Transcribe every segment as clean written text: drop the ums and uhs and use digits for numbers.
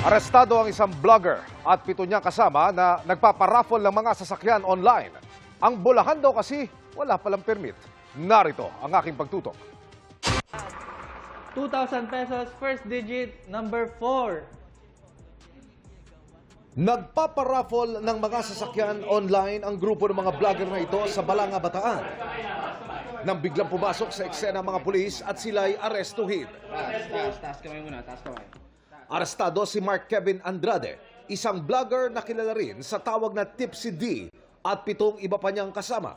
Arestado ang isang vlogger at 7 niyang kasama na nagpaparaffle ng mga sasakyan online. Ang bulahan daw kasi wala palang permit. Narito ang aking pagtutok. 2,000 pesos, first digit, number 4. Nagpaparaffle ng mga sasakyan online ang grupo ng mga vlogger na ito sa Balanga, Bataan. Nang biglang pumasok sa eksena ang mga pulis at sila'y arestuhin. Taas kamay muna, taas kamay. Arestado si Mark Kevin Andrade, isang vlogger na kilala rin sa tawag na Tipsy D at 7 iba pa niyang kasama.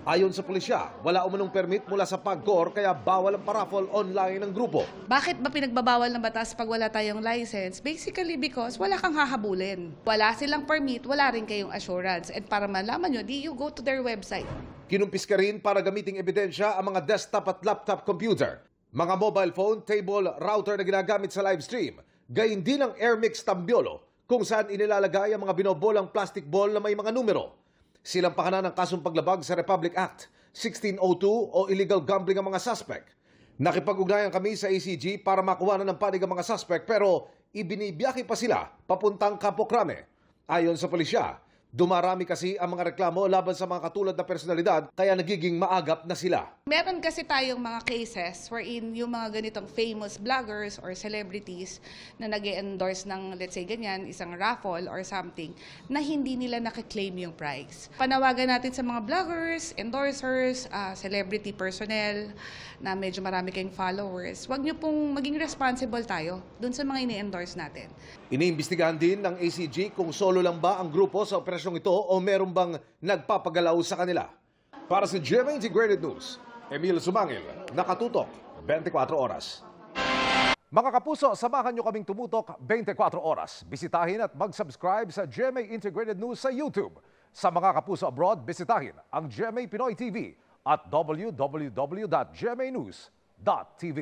Ayon sa pulisya, wala umanong permit mula sa PAGCOR kaya bawal ang paraffle online ng grupo. Bakit ba pinagbabawal ng batas pag wala tayong license? Basically because wala kang hahabulin. Wala silang permit, wala rin kayong assurance. And para malaman nyo, you go to their website. Kinumpis ka rin para gamiting ebidensya ang mga desktop at laptop computer, mga mobile phone, table, router na ginagamit sa live stream, gayon din ang Airmix Tambiolo kung saan inilalagay ang mga binobolang plastic ball na may mga numero. Silang pakanan ng kasong paglabag sa Republic Act 1602 o illegal gambling ang mga suspect. Nakipag-ugnayan kami sa ACG para makuha ng panig ang mga suspect pero ibinibiyaki pa sila papuntang Campo Crame. Ayon sa pulisya, dumarami kasi ang mga reklamo laban sa mga katulad na personalidad kaya nagiging maagap na sila. Meron kasi tayong mga cases wherein yung mga ganitong famous vloggers or celebrities na nag-endorse ng, let's say ganyan, isang raffle or something, na hindi nila nakiklaim yung prize. Panawagan natin sa mga vloggers, endorsers, celebrity personnel na medyo marami kayong followers. Huwag niyo pong maging responsible tayo dun sa mga ini-endorse natin. Iniimbestigahan din ng ACG kung solo lang ba ang grupo sa operasyong ito o meron bang nagpapagalaw sa kanila. Para sa GMA Integrated News, Emil Sumangil, nakatutok 24 oras. Mga kapuso, samahan nyo kaming tumutok 24 oras. Bisitahin at mag-subscribe sa GMA Integrated News sa YouTube. Sa mga kapuso abroad, bisitahin ang GMA Pinoy TV at www.gmanews.tv.